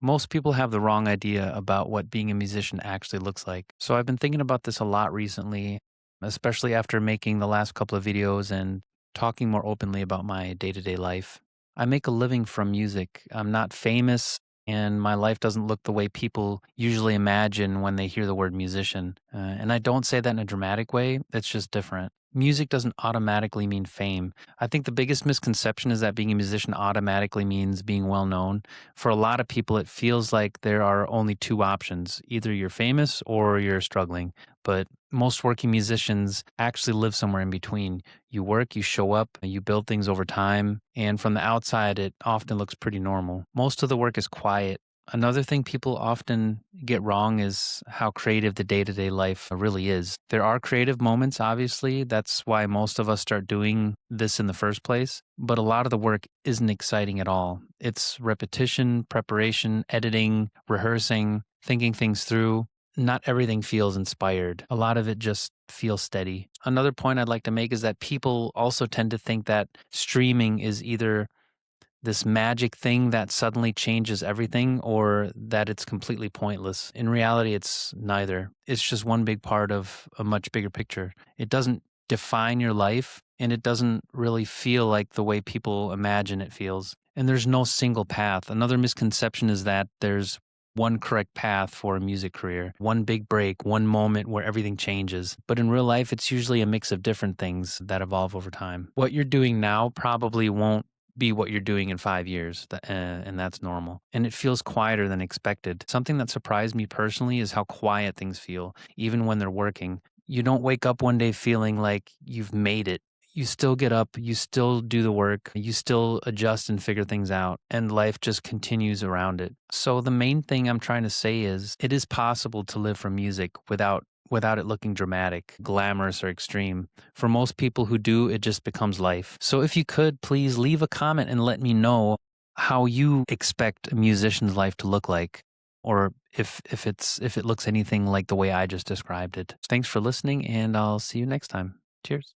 Most people have the wrong idea about what being a musician actually looks like. So I've been thinking about this a lot recently, especially after making the last couple of videos and talking more openly about my day to day life. I make a living from music. I'm not famous, and my life doesn't look the way people usually imagine when they hear the word musician. And I don't say that in a dramatic way, it's just different. Music doesn't automatically mean fame. I think the biggest misconception is that being a musician automatically means being well known. For a lot of people, it feels like there are only two options: either you're famous or you're struggling. But most working musicians actually live somewhere in between. You work, you show up, you build things over time, and from the outside, it often looks pretty normal. Most of the work is quiet. Another thing people often get wrong is how creative the day to day life really is. There are creative moments, obviously. That's why most of us start doing this in the first place. But a lot of the work isn't exciting at all. It's repetition, preparation, editing, rehearsing, thinking things through. Not everything feels inspired. A lot of it just feels steady. Another point I'd like to make is that people also tend to think that streaming is either this magic thing that suddenly changes everything or that it's completely pointless. In reality, it's neither. It's just one big part of a much bigger picture. It doesn't define your life, and it doesn't really feel like the way people imagine it feels. And there's no single path. Another misconception is that there's one correct path for a music career, one big break, one moment where everything changes. But in real life, it's usually a mix of different things that evolve over time. What you're doing now probably won't be what you're doing in 5 years, and that's normal. And it feels quieter than expected. Something that surprised me personally is how quiet things feel, even when they're working. You don't wake up one day feeling like you've made it. You still get up, you still do the work, you still adjust and figure things out, and life just continues around it. So the main thing I'm trying to say is it is possible to live from music without it looking dramatic, glamorous, or extreme. For most people who do, it just becomes life. So if you could, please leave a comment and let me know how you expect a musician's life to look like, or if it looks anything like the way I just described it. Thanks for listening, and I'll see you next time. Cheers.